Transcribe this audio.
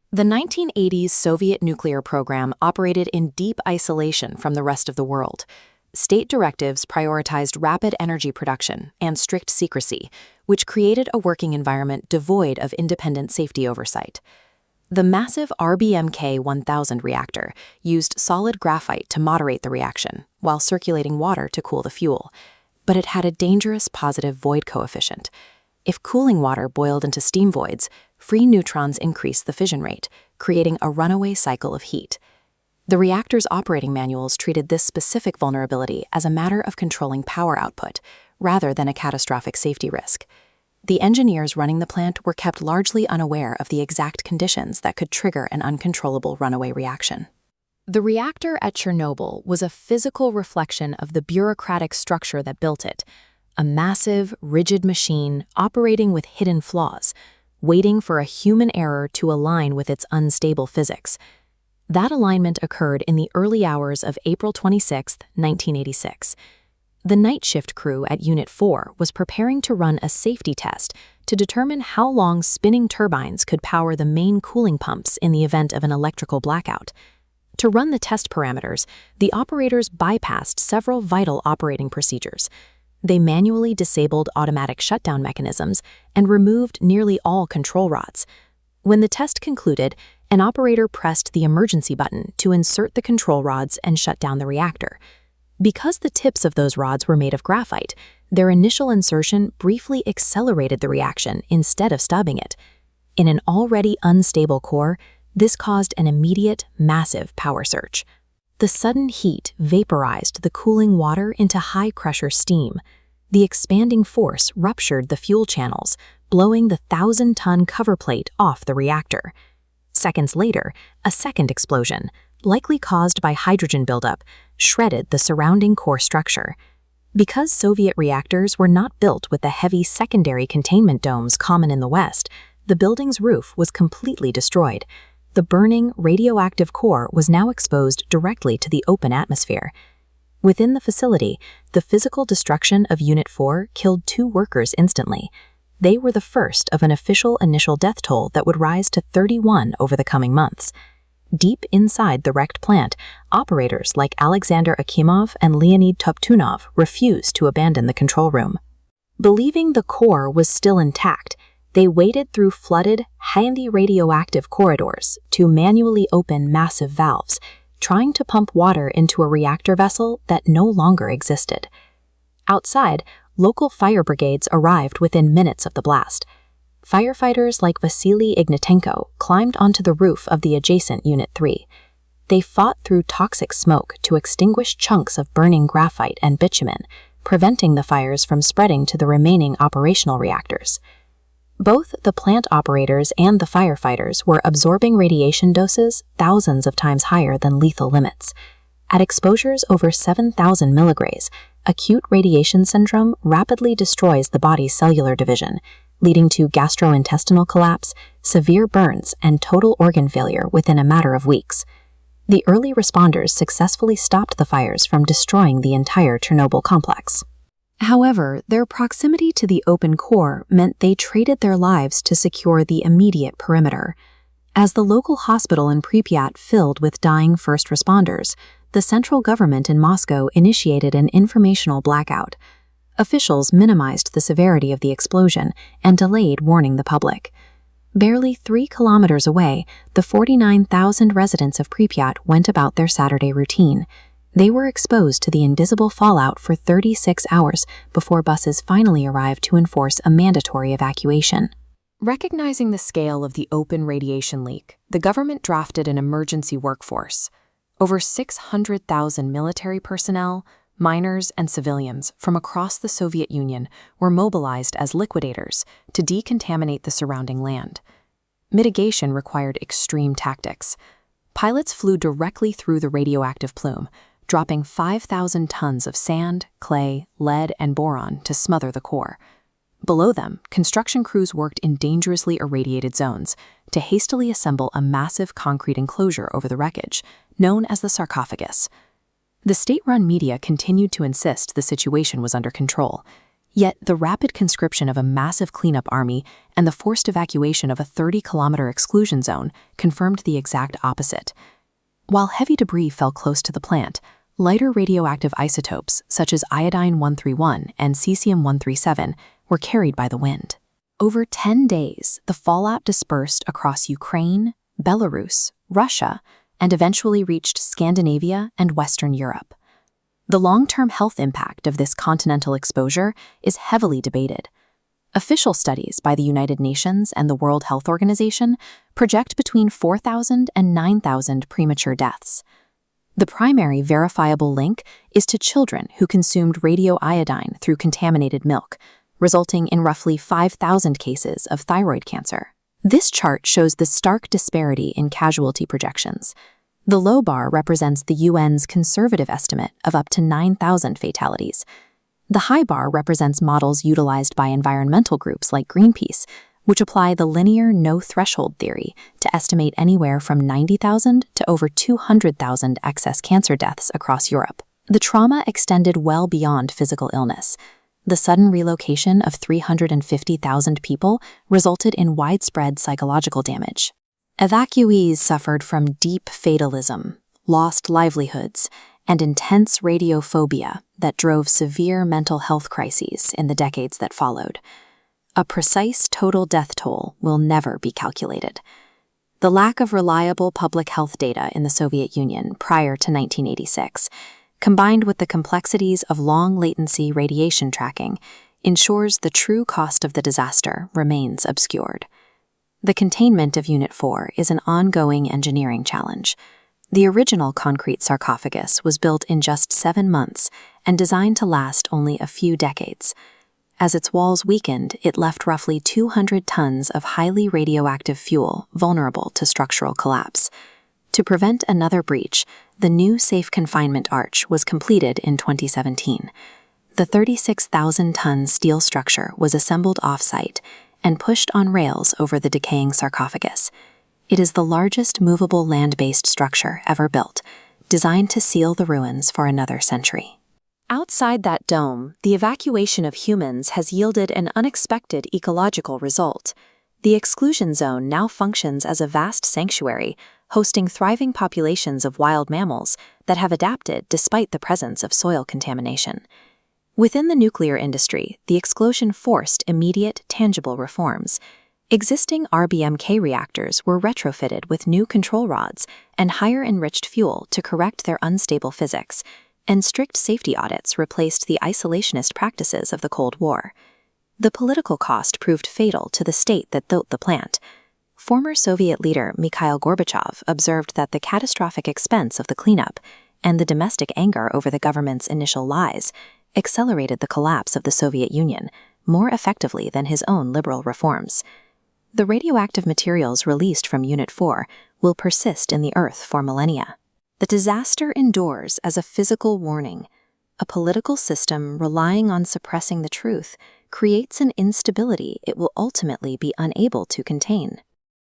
The 1980s Soviet nuclear program operated in deep isolation from the rest of the world. State directives prioritized rapid energy production and strict secrecy, which created a working environment devoid of independent safety oversight. The massive RBMK-1000 reactor used solid graphite to moderate the reaction, while circulating water to cool the fuel. But it had a dangerous positive void coefficient. If cooling water boiled into steam voids, free neutrons increased the fission rate, creating a runaway cycle of heat. The reactor's operating manuals treated this specific vulnerability as a matter of controlling power output, rather than a catastrophic safety risk. The engineers running the plant were kept largely unaware of the exact conditions that could trigger an uncontrollable runaway reaction. The reactor at Chernobyl was a physical reflection of the bureaucratic structure that built it, a massive, rigid machine operating with hidden flaws, waiting for a human error to align with its unstable physics. That alignment occurred in the early hours of April 26, 1986. The night shift crew at Unit 4 was preparing to run a safety test to determine how long spinning turbines could power the main cooling pumps in the event of an electrical blackout. To run the test parameters, the operators bypassed several vital operating procedures. They manually disabled automatic shutdown mechanisms and removed nearly all control rods. When the test concluded, an operator pressed the emergency button to insert the control rods and shut down the reactor. Because the tips of those rods were made of graphite, their initial insertion briefly accelerated the reaction instead of stopping it. In an already unstable core, this caused an immediate, massive power surge. The sudden heat vaporized the cooling water into high-pressure steam. The expanding force ruptured the fuel channels, blowing the 1,000-ton cover plate off the reactor. Seconds later, a second explosion, likely caused by hydrogen buildup, shredded the surrounding core structure. Because Soviet reactors were not built with the heavy secondary containment domes common in the West, the building's roof was completely destroyed. The burning, radioactive core was now exposed directly to the open atmosphere. Within the facility, the physical destruction of Unit 4 killed 2 workers instantly. They were the first of an official initial death toll that would rise to 31 over the coming months. Deep inside the wrecked plant, operators like Alexander Akimov and Leonid Toptunov refused to abandon the control room. Believing the core was still intact, they waded through flooded, highly radioactive corridors to manually open massive valves, trying to pump water into a reactor vessel that no longer existed. Outside, local fire brigades arrived within minutes of the blast. Firefighters like Vasily Ignatenko climbed onto the roof of the adjacent Unit 3. They fought through toxic smoke to extinguish chunks of burning graphite and bitumen, preventing the fires from spreading to the remaining operational reactors. Both the plant operators and the firefighters were absorbing radiation doses thousands of times higher than lethal limits. At exposures over 7,000 milligrays, acute radiation syndrome rapidly destroys the body's cellular division, leading to gastrointestinal collapse, severe burns, and total organ failure within a matter of weeks. The early responders successfully stopped the fires from destroying the entire Chernobyl complex. However, their proximity to the open core meant they traded their lives to secure the immediate perimeter. As the local hospital in Pripyat filled with dying first responders, the central government in Moscow initiated an informational blackout. Officials minimized the severity of the explosion and delayed warning the public. Barely 3 kilometers away, the 49,000 residents of Pripyat went about their Saturday routine. They were exposed to the invisible fallout for 36 hours before buses finally arrived to enforce a mandatory evacuation. Recognizing the scale of the open radiation leak, the government drafted an emergency workforce. Over 600,000 military personnel, miners, and civilians from across the Soviet Union were mobilized as liquidators to decontaminate the surrounding land. Mitigation required extreme tactics. Pilots flew directly through the radioactive plume, dropping 5,000 tons of sand, clay, lead, and boron to smother the core. Below them, construction crews worked in dangerously irradiated zones to hastily assemble a massive concrete enclosure over the wreckage, known as the sarcophagus. The state-run media continued to insist the situation was under control, Yet the rapid conscription of a massive cleanup army and the forced evacuation of a 30-kilometer exclusion zone confirmed the exact opposite. While heavy debris fell close to the plant, lighter radioactive isotopes such as iodine-131 and cesium-137 were carried by the wind. Over 10 days, the fallout dispersed across Ukraine, Belarus, Russia, and eventually reached Scandinavia and Western Europe. The long-term health impact of this continental exposure is heavily debated. Official studies by the United Nations and the World Health Organization project between 4,000 and 9,000 premature deaths. The primary verifiable link is to children who consumed radioiodine through contaminated milk, resulting in roughly 5,000 cases of thyroid cancer. This chart shows the stark disparity in casualty projections. The low bar represents the UN's conservative estimate of up to 9,000 fatalities. The high bar represents models utilized by environmental groups like Greenpeace, which apply the linear no-threshold theory to estimate anywhere from 90,000 to over 200,000 excess cancer deaths across Europe. The trauma extended well beyond physical illness. The sudden relocation of 350,000 people resulted in widespread psychological damage. Evacuees suffered from deep fatalism, lost livelihoods, and intense radiophobia that drove severe mental health crises in the decades that followed. A precise total death toll will never be calculated. The lack of reliable public health data in the Soviet Union prior to 1986, combined with the complexities of long-latency radiation tracking, ensures the true cost of the disaster remains obscured. The containment of Unit 4 is an ongoing engineering challenge. The original concrete sarcophagus was built in just 7 months and designed to last only a few decades. As its walls weakened, it left roughly 200 tons of highly radioactive fuel vulnerable to structural collapse. To prevent another breach, the new safe confinement arch was completed in 2017. The 36,000-ton steel structure was assembled off-site and pushed on rails over the decaying sarcophagus. It is the largest movable land-based structure ever built, designed to seal the ruins for another century. Outside that dome, the evacuation of humans has yielded an unexpected ecological result. The exclusion zone now functions as a vast sanctuary, hosting thriving populations of wild mammals that have adapted despite the presence of soil contamination. Within the nuclear industry, the explosion forced immediate, tangible reforms. Existing RBMK reactors were retrofitted with new control rods and higher enriched fuel to correct their unstable physics, and strict safety audits replaced the isolationist practices of the Cold War. The political cost proved fatal to the state that built the plant. Former Soviet leader Mikhail Gorbachev observed that the catastrophic expense of the cleanup and the domestic anger over the government's initial lies accelerated the collapse of the Soviet Union more effectively than his own liberal reforms. The radioactive materials released from Unit 4 will persist in the Earth for millennia. The disaster endures as a physical warning. A political system relying on suppressing the truth creates an instability it will ultimately be unable to contain.